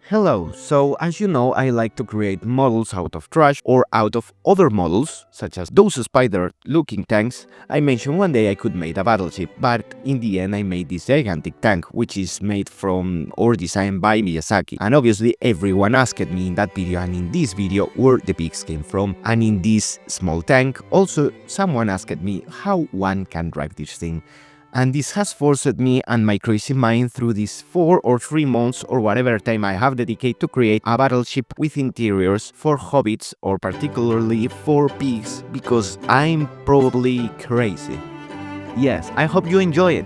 Hello, so as you know, I like to create models out of trash or out of other models, such as those spider-looking tanks. I mentioned one day I could make a battleship, but in the end I made this gigantic tank, which is made from or designed by Miyazaki. And obviously everyone asked me in that video and in this video where the pigs came from. And in this small tank, also someone asked me how one can drive this thing. And this has forced me and my crazy mind through these 4 or 3 months or whatever time I have dedicated to create a battleship with interiors for hobbits or particularly for pigs, because I'm probably crazy. Yes, I hope you enjoy it.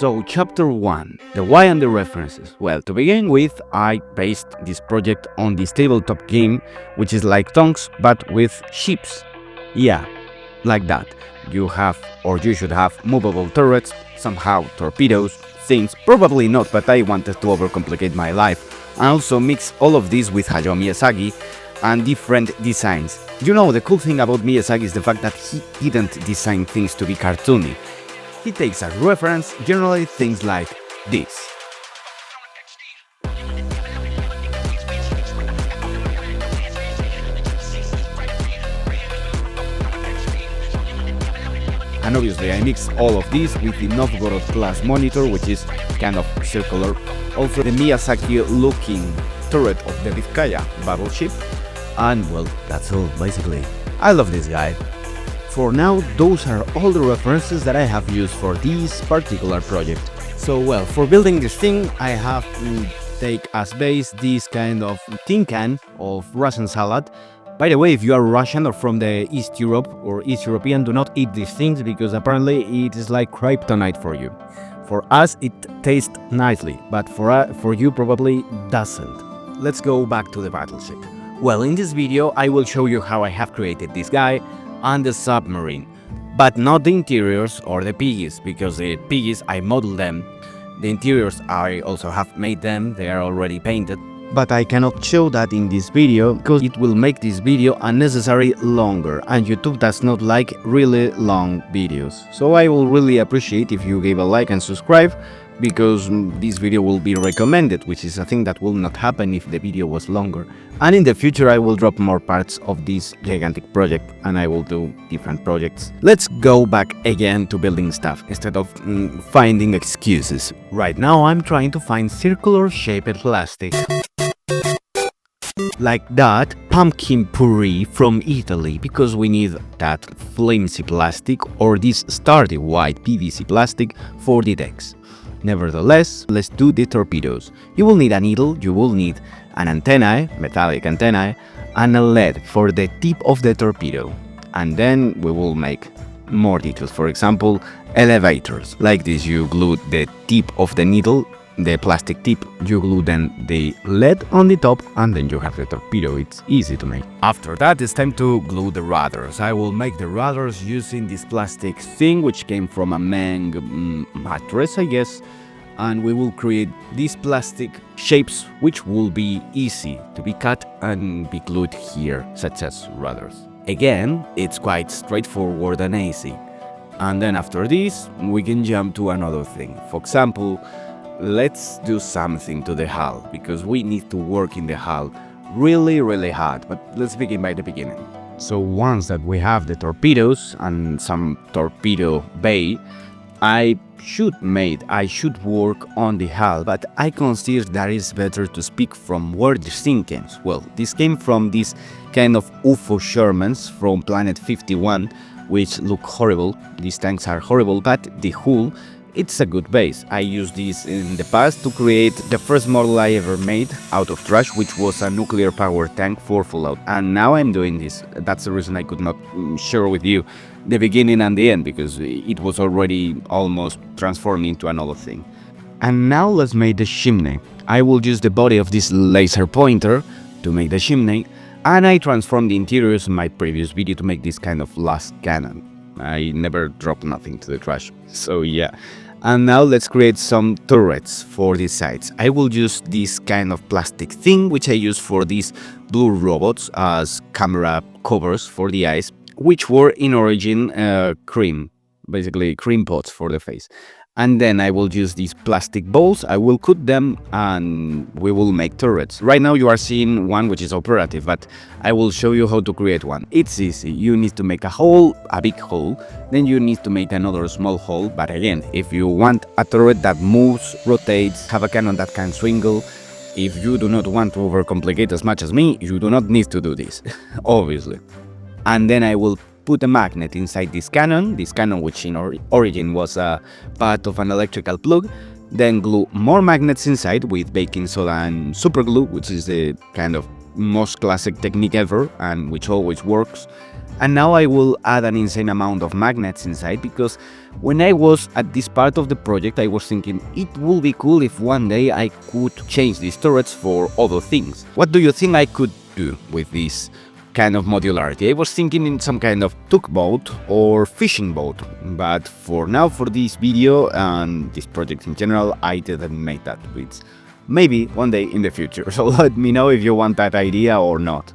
So, Chapter 1. The why and the references. Well, to begin with, I based this project on this tabletop game, which is like Tonks, but with ships. Yeah, like that. You have, or you should have, movable turrets, somehow torpedoes, things, probably not, but I wanted to overcomplicate my life, and also mix all of this with Hayao Miyazaki and different designs. You know, the cool thing about Miyazaki is the fact that he didn't design things to be cartoony. He takes as reference generally things like this. And obviously I mix all of this with the Novgorod class monitor, which is kind of circular. Also the Miyazaki looking turret of the Vizcaya battleship. And well, that's all basically. I love this guy. For now, those are all the references that I have used for this particular project. So well, for building this thing, I have take as base this kind of tin can of Russian salad. By the way, if you are Russian or from the East Europe or East European, do not eat these things because apparently it is like kryptonite for you. For us, it tastes nicely, but for you probably doesn't. Let's go back to the battleship. Well, in this video, I will show you how I have created this guy and the submarine, but not the interiors or the P.I.G.S, because the P.I.G.S I modeled them. The interiors I also have made them, they are already painted, but I cannot show that in this video because it will make this video unnecessarily longer, and YouTube does not like really long videos. So I will really appreciate if you give a like and subscribe, because this video will be recommended, which is a thing that will not happen if the video was longer. And in the future I will drop more parts of this gigantic project and I will do different projects. Let's go back again to building stuff instead of finding excuses. Right now I'm trying to find circular shaped plastic. Like that pumpkin puree from Italy, because we need that flimsy plastic or this sturdy white PVC plastic for the decks. Nevertheless, let's do the torpedoes. You will need a needle, you will need an antennae, metallic antennae, and a lead for the tip of the torpedo. And then we will make more details. For example, elevators. Like this, you glue the tip of the needle, the plastic tip, you glue then the lead on the top, and then you have the torpedo. It's easy to make. After that, it's time to glue the rudders. I will make the rudders using this plastic thing, which came from a Meng mattress, I guess. And we will create these plastic shapes, which will be easy to be cut and be glued here, such as rudders. Again, it's quite straightforward and easy. And then after this, we can jump to another thing. For example, let's do something to the hull, because we need to work in the hull really hard. But let's begin by the beginning. So once that we have the torpedoes and some torpedo bay, I should work on the hull, but I consider that it's better to speak from where this thing came. Well, this came from this kind of UFO Shermans from Planet 51, which look horrible. These tanks are horrible, but the hull It's a good base. I used this in the past to create the first model I ever made out of trash, which was a nuclear power tank for Fallout. And now I'm doing this. That's the reason I could not share with you the beginning and the end, because it was already almost transformed into another thing. And now let's make the chimney. I will use the body of this laser pointer to make the chimney, and I transformed the interiors in my previous video to make this kind of last cannon. I never dropped nothing to the trash, so yeah. And now let's create some turrets for these sides. I will use this kind of plastic thing, which I use for these blue robots as camera covers for the eyes, which were in origin cream, basically cream pots for the face. And then I will use these plastic balls, I will cut them, and we will make turrets. Right now you are seeing one which is operative, but I will show you how to create one. It's easy. You need to make a hole, a big hole, then you need to make another small hole, but again, if you want a turret that moves, rotates, have a cannon that can swingle, if you do not want to overcomplicate as much as me, you do not need to do this, obviously. And then I will put a magnet inside this cannon which in origin was a part of an electrical plug, then glue more magnets inside with baking soda and super glue, which is the kind of most classic technique ever and which always works. And now I will add an insane amount of magnets inside, because when I was at this part of the project I was thinking it would be cool if one day I could change these turrets for other things. What do you think I could do with this kind of modularity? I was thinking in some kind of tugboat or fishing boat, but for now, for this video and this project in general, I didn't make that. It's maybe one day in the future, so let me know if you want that idea or not.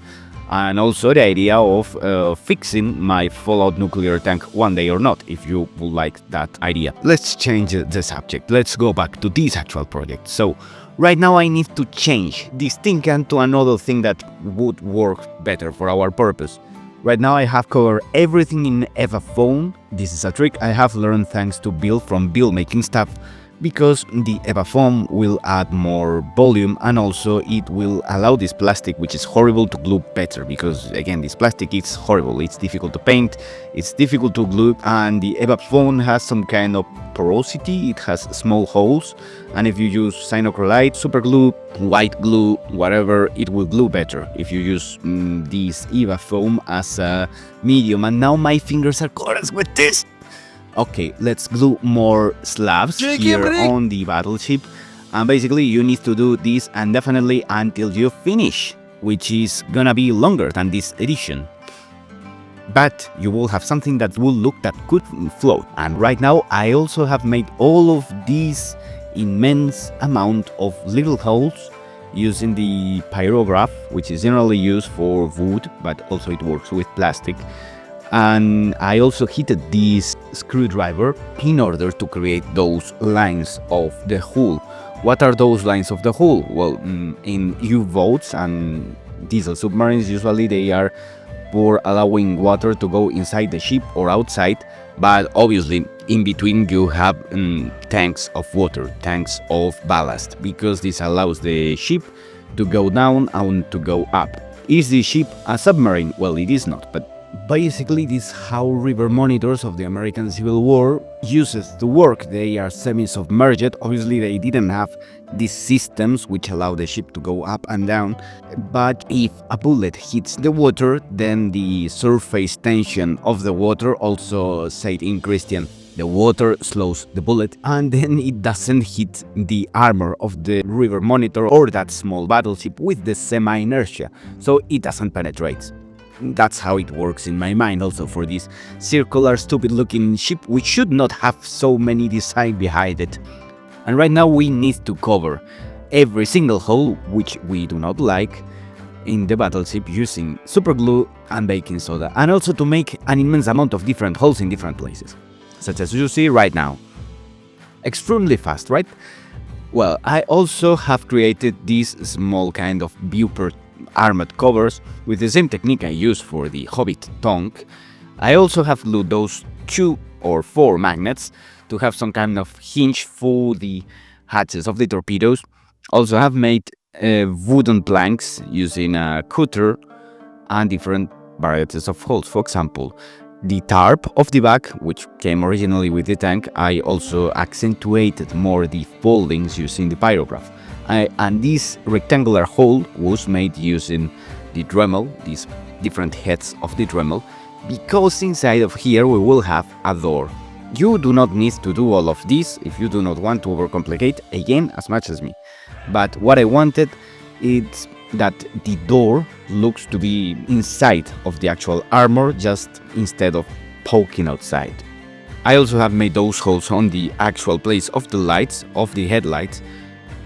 And also the idea of fixing my Fallout nuclear tank one day or not, if you would like that idea. Let's change the subject, let's go back to this actual project. So right now I need to change this thing into another thing that would work better for our purpose. Right now I have covered everything in Eva foam. This is a trick I have learned thanks to Bill from Bill Making Stuff, because the Eva foam will add more volume and also it will allow this plastic, which is horrible, to glue better, because again this plastic is horrible, it's difficult to paint, it's difficult to glue, and the Eva foam has some kind of porosity, it has small holes, and if you use cyanocrolite, super glue, white glue, whatever, it will glue better if you use this Eva foam as a medium. And now my fingers are covered with this. Okay, let's glue more slabs here on the battleship, and basically you need to do this and definitely until you finish, which is gonna be longer than this edition. But you will have something that will look that could float. And right now I also have made all of these immense amount of little holes using the pyrograph, which is generally used for wood, but also it works with plastic. And I also heated this screwdriver in order to create those lines of the hull. What are those lines of the hull? Well, in U-boats and diesel submarines, usually they are for allowing water to go inside the ship or outside, but obviously in between you have tanks of water, tanks of ballast, because this allows the ship to go down and to go up. Is the ship a submarine? Well, it is not, but basically this is how river monitors of the American Civil War uses to work. They are semi-submerged. Obviously they didn't have these systems which allow the ship to go up and down, but if a bullet hits the water, then the surface tension of the water, also said in Christian, the water slows the bullet, and then it doesn't hit the armor of the river monitor or that small battleship with the semi-inertia, so it doesn't penetrate. That's how it works in my mind also for this circular stupid looking ship, which should not have so many design behind it. And right now we need to cover every single hole, which we do not like, in the battleship using super glue and baking soda, and also to make an immense amount of different holes in different places, such as you see right now. Extremely fast, right? Well, I also have created this small kind of viewport armored covers with the same technique I use for the Hobbit tongue. I also have glued those 2 or 4 magnets to have some kind of hinge for the hatches of the torpedoes. Also have made wooden planks using a cutter and different varieties of holes. For example, the tarp of the back, which came originally with the tank, I also accentuated more the foldings using the pyrograph. And this rectangular hole was made using the Dremel, these different heads of the Dremel, because inside of here we will have a door. You do not need to do all of this if you do not want to overcomplicate, again, as much as me. But what I wanted is that the door looks to be inside of the actual armor, just instead of poking outside. I also have made those holes on the actual place of the lights, of the headlights,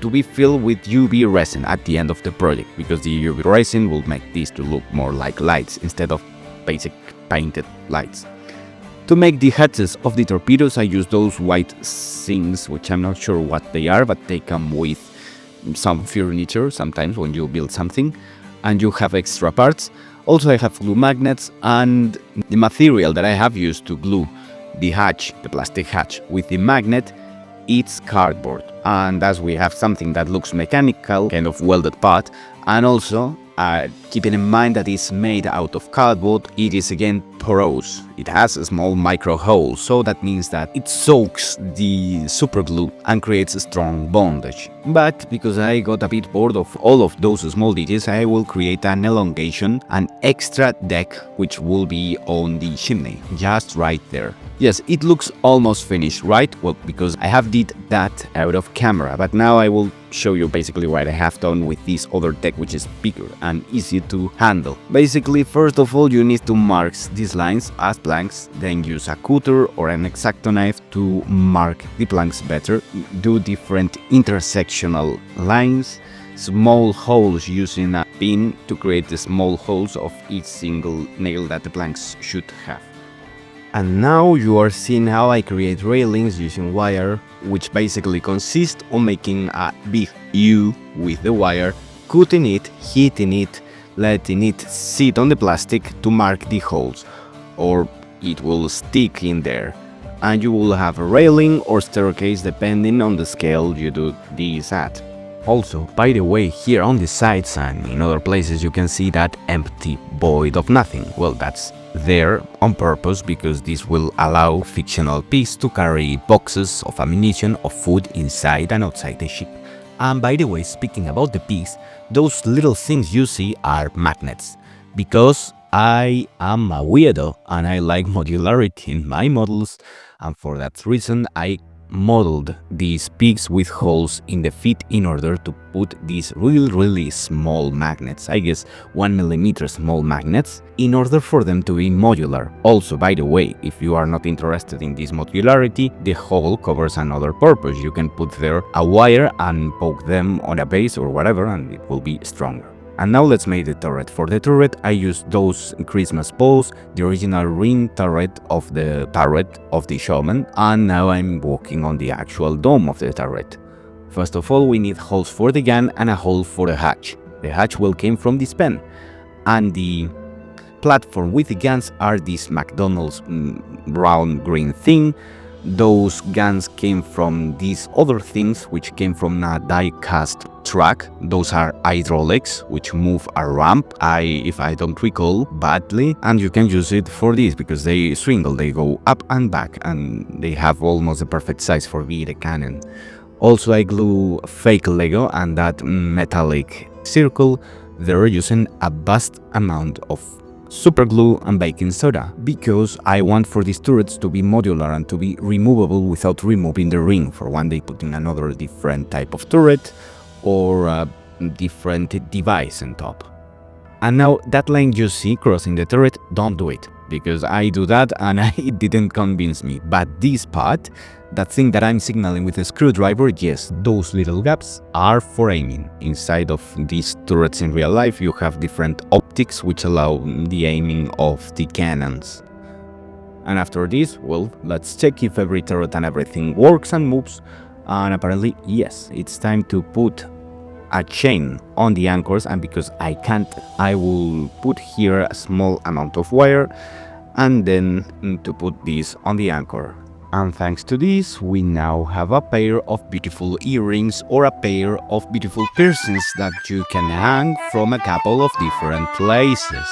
to be filled with UV resin at the end of the project, because the UV resin will make these to look more like lights instead of basic painted lights. To make the hatches of the torpedoes, I use those white things, which I'm not sure what they are, but they come with some furniture sometimes when you build something and you have extra parts. Also, I have glue magnets, and the material that I have used to glue the hatch, the plastic hatch, with the magnet, it's cardboard. And as we have something that looks mechanical, kind of welded part, and also keeping in mind that it's made out of cardboard, it is again porous. It has a small micro hole, so that means that it soaks the super glue and creates a strong bondage. But because I got a bit bored of all of those small details, I will create an elongation, an extra deck, which will be on the chimney, just right there. Yes, it looks almost finished, right? Well, because I have did that out of camera, but now I will show you basically what I have done with this other deck, which is bigger and easier to handle. Basically, first of all, you need to mark these lines as planks, then use a cutter or an X-Acto knife to mark the planks better. Do different intersectional lines, small holes using a pin to create the small holes of each single nail that the planks should have. And now you are seeing how I create railings using wire, which basically consists on making a big U with the wire, cutting it, heating it, letting it sit on the plastic to mark the holes, or it will stick in there. And you will have a railing or staircase depending on the scale you do this at. Also, by the way, here on the sides and in other places you can see that empty void of nothing. Well, that's there on purpose because this will allow fictional P.I.G.S to carry boxes of ammunition or food inside and outside the ship. And by the way, speaking about the P.I.G.S, those little things you see are magnets, because I am a weirdo and I like modularity in my models, and for that reason I modeled these P.I.G.S with holes in the feet in order to put these really small magnets, I guess 1mm small magnets, in order for them to be modular. Also, by the way, if you are not interested in this modularity, the hole covers another purpose. You can put there a wire and poke them on a base or whatever and it will be stronger. And now let's make the turret. For the turret, I used those Christmas balls, the original ring turret of the showman, and now I'm working on the actual dome of the turret. First of all, we need holes for the gun and a hole for the hatch. The hatch will come from this pen, and the platform with the guns are this McDonald's round green thing. Those guns came from these other things, which came from a die-cast track. Those are hydraulics, which move a ramp, if I don't recall badly, and you can use it for this because they swingle, they go up and back, and they have almost the perfect size for being a cannon. Also, I glue fake Lego and that metallic circle there using a vast amount of super glue and baking soda, because I want for these turrets to be modular and to be removable without removing the ring for one day putting another different type of turret or a different device on top. And now that line you see crossing the turret, don't do it, because I do that and it didn't convince me. But this part, that thing that I'm signaling with a screwdriver, yes, those little gaps are for aiming. Inside of these turrets in real life you have different optics which allow the aiming of the cannons. And after this, well, let's check if every turret and everything works and moves, and apparently yes, it's time to put a chain on the anchors, and because I can't, I will put here a small amount of wire and then to put this on the anchor. And thanks to this, we now have a pair of beautiful earrings or a pair of beautiful piercings that you can hang from a couple of different places.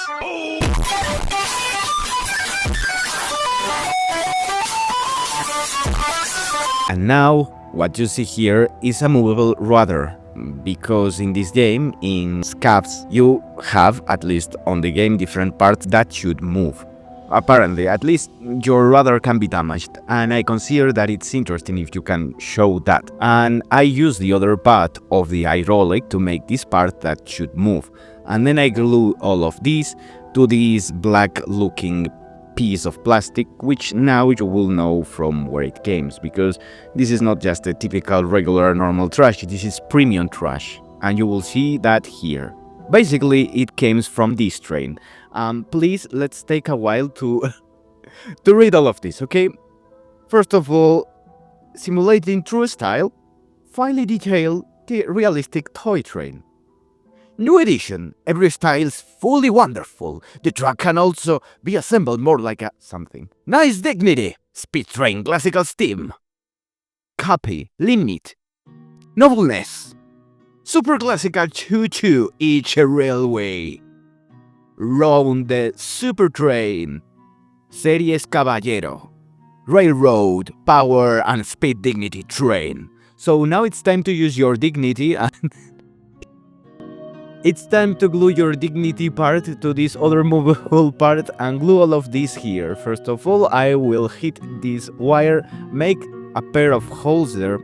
And now, what you see here is a movable rudder, because in this game, in SCABZ, you have, at least on the game, different parts that should move. Apparently, at least your rudder can be damaged, and I consider that it's interesting if you can show that. And I use the other part of the hydraulic to make this part that should move. And then I glue all of these to this black looking piece of plastic, which now you will know from where it came, because this is not just a typical regular normal trash, this is premium trash, and you will see that here. Basically, it came from this train. Please, let's take a while to read all of this, okay? First of all, simulating true style, finely detailed, realistic toy train. New edition, every style is fully wonderful. The track can also be assembled more like a something. Nice dignity, speed train, classical steam. Copy, limit, nobleness. Super classical choo-choo, each a railway. Round the super train. Series Caballero. Railroad, power and speed dignity train. So now it's time to use your dignity and it's time to glue your dignity part to this other movable part and glue all of this here. First of all, I will hit this wire, make a pair of holes there,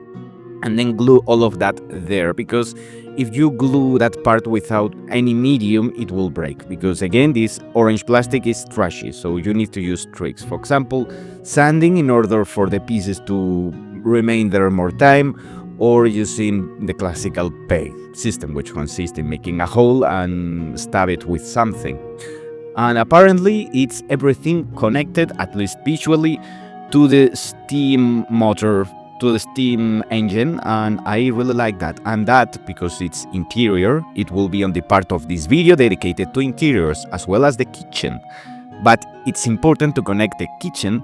and then glue all of that there, because if you glue that part without any medium, it will break, because again, this orange plastic is trashy, so you need to use tricks. For example, sanding in order for the pieces to remain there more time, or using the classical P.I.G.S system, which consists in making a hole and stab it with something. And apparently it's everything connected, at least visually, to the steam motor, to the steam engine, and I really like that. And that, because it's interior, it will be on the part of this video dedicated to interiors as well as the kitchen. But it's important to connect the kitchen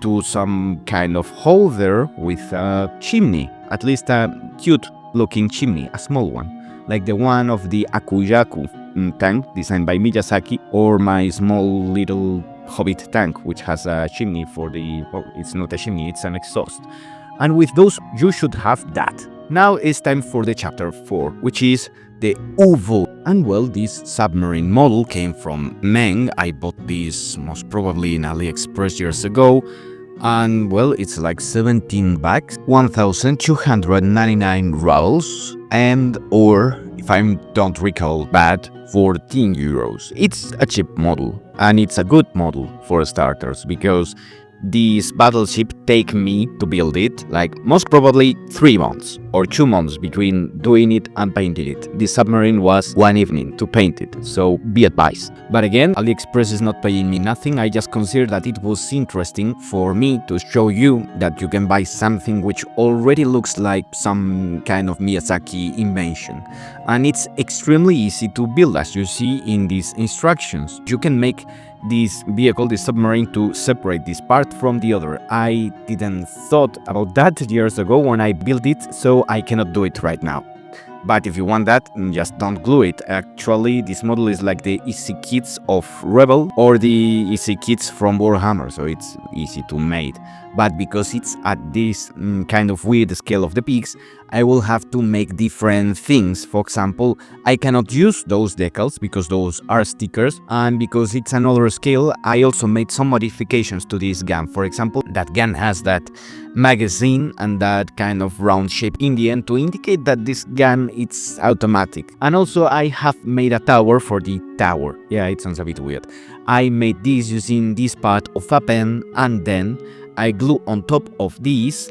to some kind of hole there with a chimney, at least a cute looking chimney, a small one, like the one of the Akuyaku tank designed by Miyazaki, or my small little Hobbit tank, which has a chimney for the, well, it's not a chimney, it's an exhaust. And with those, you should have that. Now it's time for the chapter 4, which is the UVO. And well, this submarine model came from Meng. I bought this most probably in AliExpress years ago. And well, it's like 17 bucks, 1,299 rubles, and or, if I don't recall bad, 14 euros. It's a cheap model, and it's a good model for starters, because this battleship take me to build it like most probably 3 months or 2 months between doing it and painting it. This submarine was 1 evening to paint it, so be advised. But again, AliExpress is not paying me nothing. I just considered that it was interesting for me to show you that you can buy something which already looks like some kind of Miyazaki invention. And it's extremely easy to build, as you see in these instructions. You can make this vehicle, this submarine, to separate this part from the other. I didn't thought about that years ago when I built it, so I cannot do it right now. But if you want that, just don't glue it. Actually, this model is like the easy kits of Rebel or the easy kits from Warhammer, so it's easy to make. But because it's at this kind of weird scale of the P.I.G.S, I will have to make different things. For example, I cannot use those decals because those are stickers, and because it's another scale, I also made some modifications to this gun. For example, that gun has that magazine and that kind of round shape in the end to indicate that this gun it's automatic. And also I have made a tower for the tower. Yeah, it sounds a bit weird. I made this using this part of a pen, and then I glue on top of this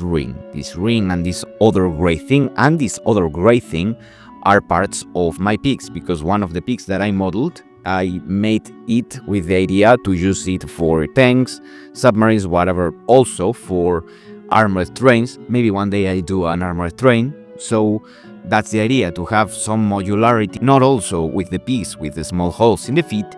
ring and this other gray thing, and this other gray thing are parts of my P.I.G.S, because one of the P.I.G.S that I modeled, I made it with the idea to use it for tanks, submarines, whatever, also for armored trains. Maybe one day I do an armored train. So that's the idea, to have some modularity, not also with the P.I.G.S with the small holes in the feet,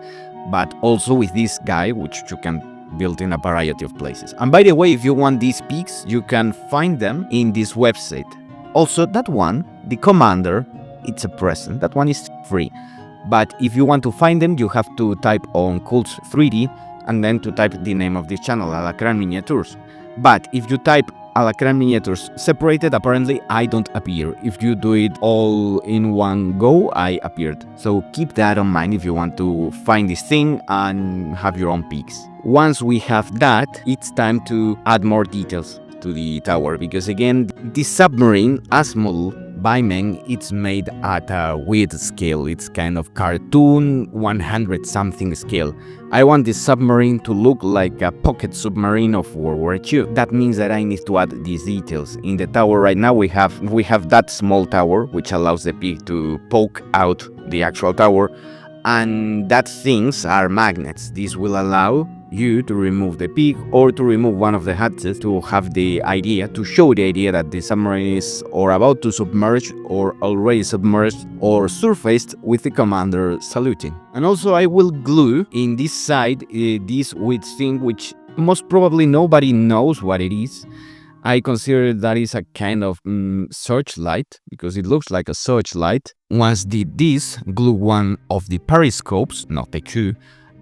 but also with this guy, which you can build in a variety of places. And by the way, if you want these P.I.G.S, you can find them in this website. Also, that one, the Commander, it's a present. That one is free. But if you want to find them, you have to type on Cults 3D and then to type the name of this channel, Alacrán Miniatures. But if you type Alacrán Miniatures separated, apparently I don't appear. If you do it all in one go, I appeared. So keep that in mind if you want to find this thing and have your own peaks. Once we have that, it's time to add more details to the tower, because again, this submarine, SMOL, by men, it's made at a weird scale. It's kind of cartoon 100 something scale. I want this submarine to look like a pocket submarine of World War II. That means that I need to add these details. In the tower right now we have that small tower which allows the pig to poke out the actual tower, and that things are magnets. This will allow you to remove the pig or to remove one of the hatches to have the idea, to show the idea that the submarine is or about to submerge or already submerged or surfaced with the commander saluting. And also I will glue in this side this weird thing which most probably nobody knows what it is. I consider that is a kind of searchlight, because it looks like a searchlight. Once did this, glue one of the periscopes, not the two,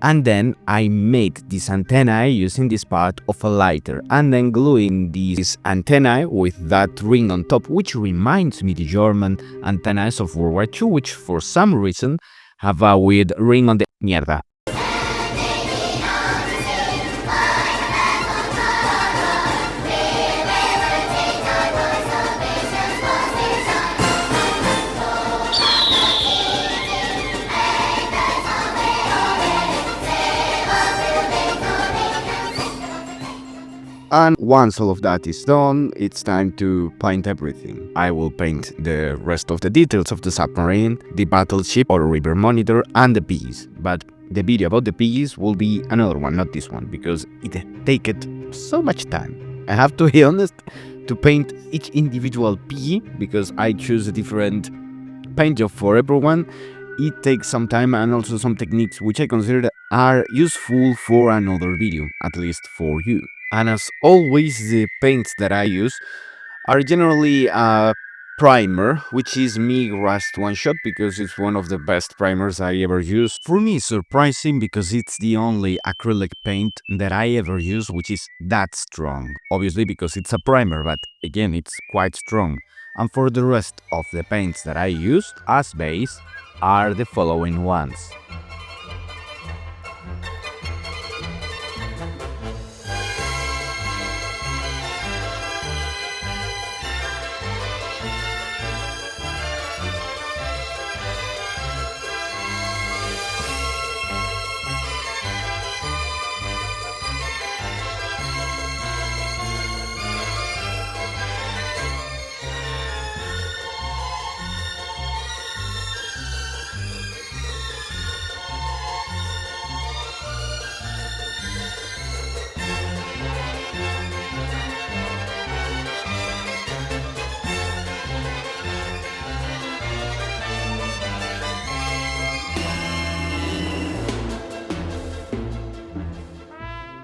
and then I made this antenna using this part of a lighter, and then gluing this antenna with that ring on top, which reminds me the German antennas of World War II, which for some reason have a weird ring on the mierda. And once all of that is done, it's time to paint everything. I will paint the rest of the details of the submarine, the battleship or river monitor, and the P.I.G.S. But the video about the P.I.G.S. will be another one, not this one, because it takes so much time. I have to be honest, to paint each individual P.I.G.S. because I choose a different paint job for everyone. It takes some time and also some techniques which I consider are useful for another video, at least for you. And as always, the paints that I use are generally a primer, which is MIG Rust One Shot, because it's one of the best primers I ever used. For me, it's surprising because it's the only acrylic paint that I ever use which is that strong. Obviously because it's a primer, but again, it's quite strong. And for the rest of the paints that I used as base are the following ones.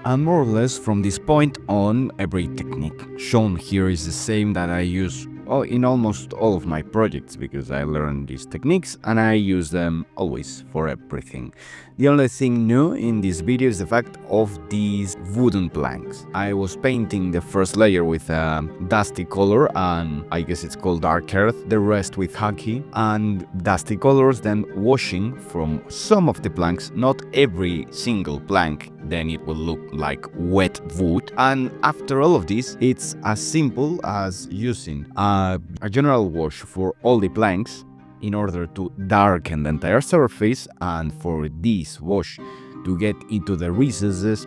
And more or less from this point on, every technique shown here is the same that I use in almost all of my projects, because I learned these techniques and I use them always for everything. The only thing new in this video is the fact of these wooden planks. I was painting the first layer with a dusty color, and I guess it's called dark earth, the rest with hockey and dusty colors, then washing from some of the planks, not every single plank, then it will look like wet wood. And after all of this, it's as simple as using a general wash for all the planks in order to darken the entire surface, and for this wash to get into the recesses,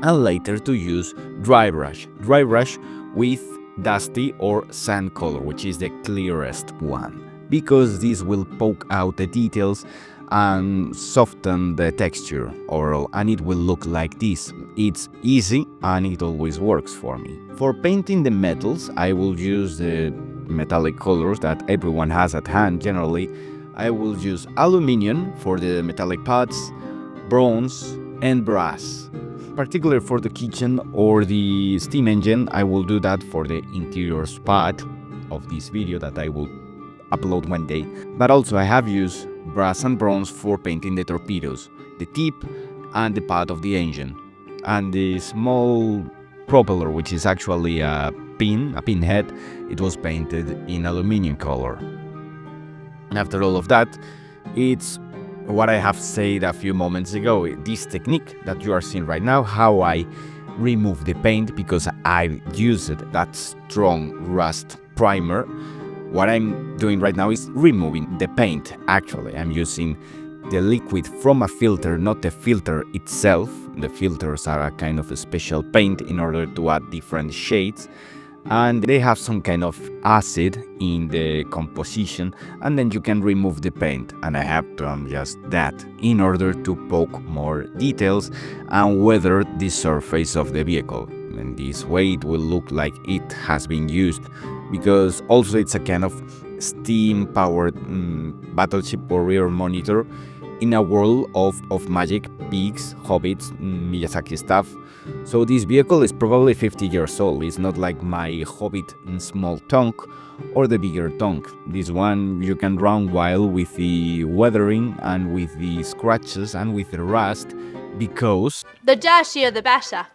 and later to use dry brush with dusty or sand color, which is the clearest one, because this will poke out the details and soften the texture overall, and it will look like this. It's easy and it always works for me. For painting the metals, I will use the metallic colors that everyone has at hand. Generally, I will use aluminium for the metallic parts, bronze and brass. Particularly for the kitchen or the steam engine, I will do that for the interior part of this video that I will upload one day. But also I have used brass and bronze for painting the torpedoes, the tip and the part of the engine, and the small propeller, which is actually a a pin head, it was painted in aluminum color. And after all of that, it's what I have said a few moments ago, this technique that you are seeing right now, how I remove the paint because I used that strong rust primer. What I'm doing right now is removing the paint. Actually, I'm using the liquid from a filter, not the filter itself. The filters are a kind of a special paint in order to add different shades, and they have some kind of acid in the composition, and then you can remove the paint. And I have done just that in order to poke more details and weather the surface of the vehicle. And this way it will look like it has been used, because also it's a kind of steam-powered battleship or rear monitor in a world of magic, pigs, hobbits, Miyazaki stuff. So this vehicle is probably 50 years old. It's not like my hobbit small tonk or the bigger tonk. This one you can run wild with the weathering and with the scratches and with the rust, because the dirtier the better.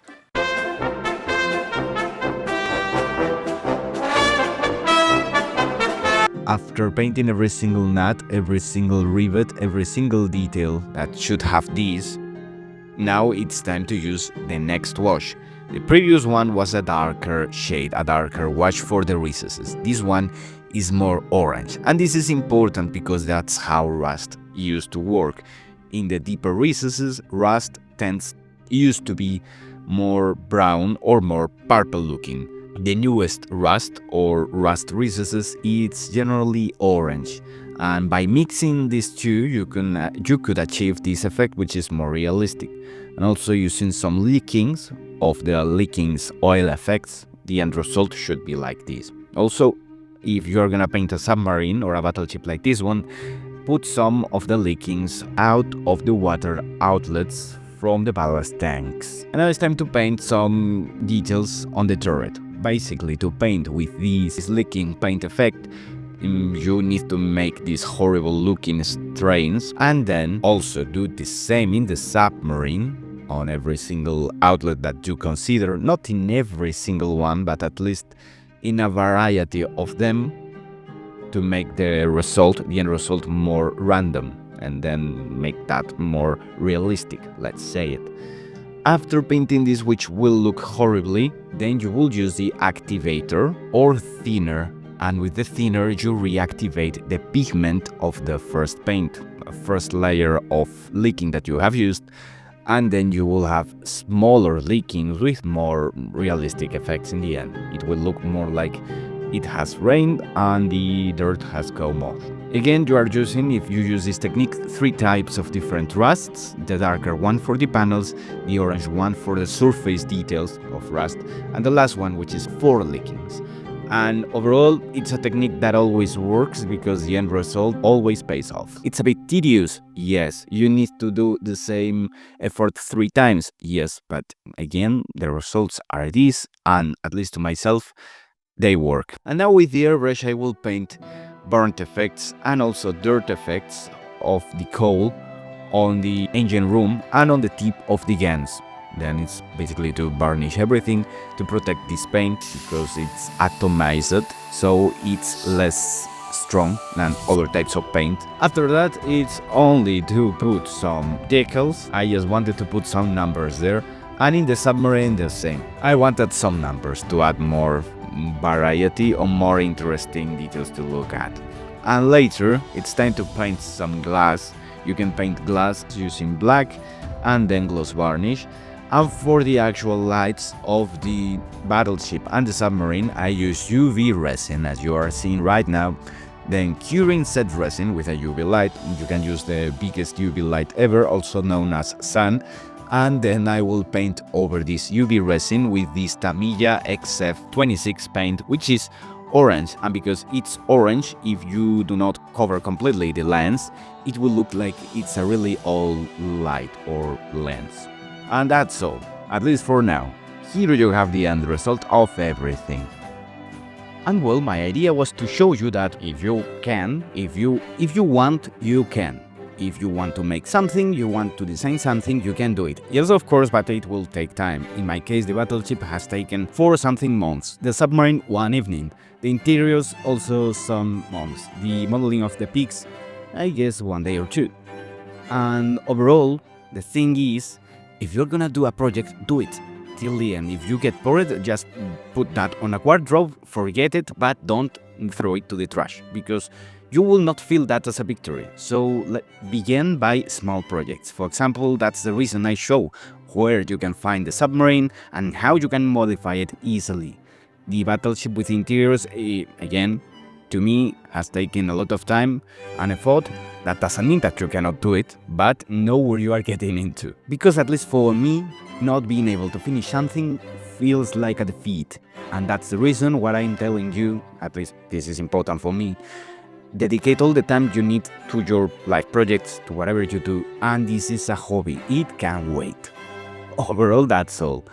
after painting every single nut, every single rivet, every single detail that should have these, now it's time to use the next wash. The previous one was a darker shade, a darker wash for the recesses. This one is more orange, and this is important because that's how rust used to work. In the deeper recesses, rust used to be more brown or more purple looking. The newest rust or rust recesses, it's generally orange, and by mixing these two you could achieve this effect, which is more realistic. And also using some leakings of the leakings oil effects, the end result should be like this. Also, if you're gonna paint a submarine or a battleship like this one, put some of the leakings out of the water outlets from the ballast tanks. And now it's time to paint some details on the turret. Basically, to paint with this leaking paint effect, you need to make these horrible looking strains, and then also do the same in the submarine on every single outlet that you consider, not in every single one, but at least in a variety of them, to make the end result more random, and then make that more realistic, let's say it. After painting this, which will look horribly, then you will use the activator or thinner, and with the thinner you reactivate the pigment of the first paint, first layer of leaking that you have used, and then you will have smaller leakings with more realistic effects in the end. It will look more like it has rained and the dirt has come off. Again, you are using, if you use this technique, 3 types of different rusts: the darker one for the panels, the orange one for the surface details of rust, and the last one, which is for leakings. And overall, it's a technique that always works because the end result always pays off. It's a bit tedious, yes. You need to do the same effort 3 times, yes. But again, the results are these, and at least to myself, they work. And now with the airbrush, I will paint burnt effects and also dirt effects of the coal on the engine room and on the tip of the guns. Then it's basically to varnish everything to protect this paint because it's atomized, so it's less strong than other types of paint. After that, it's only to put some decals. I just wanted to put some numbers there, and in the submarine the same. I wanted some numbers to add more variety or more interesting details to look at. And later it's time to paint some glass. You can paint glass using black and then gloss varnish. And for the actual lights of the battleship and the submarine, I use UV resin, as you are seeing right now. Then curing set resin with a UV light. You can use the biggest UV light ever, also known as sun. And then I will paint over this UV resin with this Tamiya XF26 paint, which is orange. And because it's orange, if you do not cover completely the lens, it will look like it's a really old light or lens. And that's all, at least for now. Here you have the end result of everything. And well, my idea was to show you that if you want, you can. If you want to make something, you want to design something, you can do it. Yes, of course, but it will take time. In my case, the battleship has taken 4 something months, the submarine 1 evening, the interiors also some months, the modeling of the P.I.G.S, I guess 1 day or 2. And overall, the thing is, if you're gonna do a project, do it till the end. If you get bored, just put that on a wardrobe, forget it, but don't throw it to the trash, because you will not feel that as a victory. So begin by small projects. For example, that's the reason I show where you can find the submarine and how you can modify it easily. The battleship with interiors, again, to me, has taken a lot of time and effort. That doesn't mean that you cannot do it, but know where you are getting into. Because at least for me, not being able to finish something feels like a defeat. And that's the reason why I'm telling you, at least this is important for me, dedicate all the time you need to your life projects, to whatever you do, and this is a hobby, it can wait. Overall, that's all.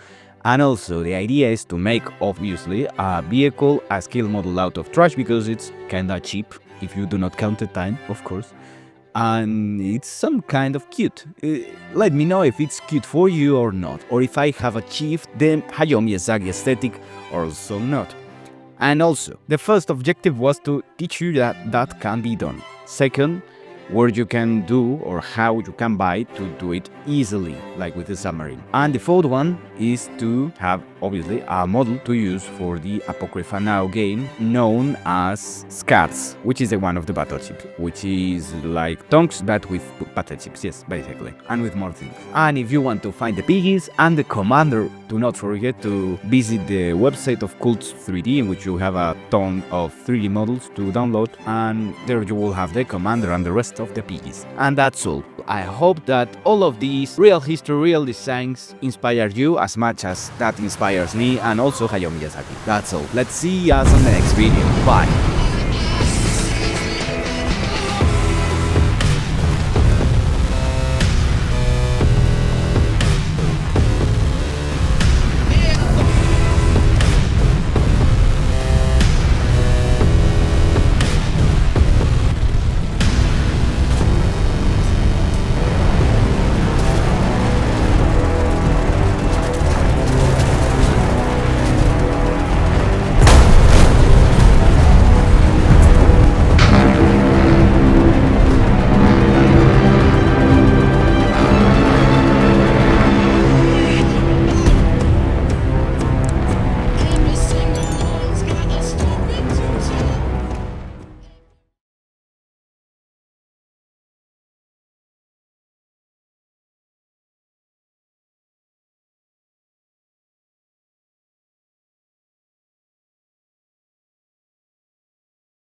And also, the idea is to make, obviously, a vehicle, a scale model out of trash, because it's kinda cheap, if you do not count the time, of course. And it's some kind of cute. Let me know if it's cute for you or not, or if I have achieved the Hayao Miyazaki aesthetic or also not. And also, the first objective was to teach you that that can be done. Second, where you can do or how you can buy to do it easily, like with the submarine. And the fourth one is to have, obviously, a model to use for the Apocrypha Now game known as SCABZ, which is the one of the battleship, which is like tonks but with battleships, yes, basically, and with more things. And if you want to find the P.I.G.S and the commander, do not forget to visit the website of Cults 3D, in which you have a ton of 3D models to download, and there you will have the commander and the rest of the P.I.G.S. And that's all. I hope that all of these real history, real designs inspire you as much as that inspires me and also Hayao Miyazaki. That's all. Let's see us on the next video. Bye!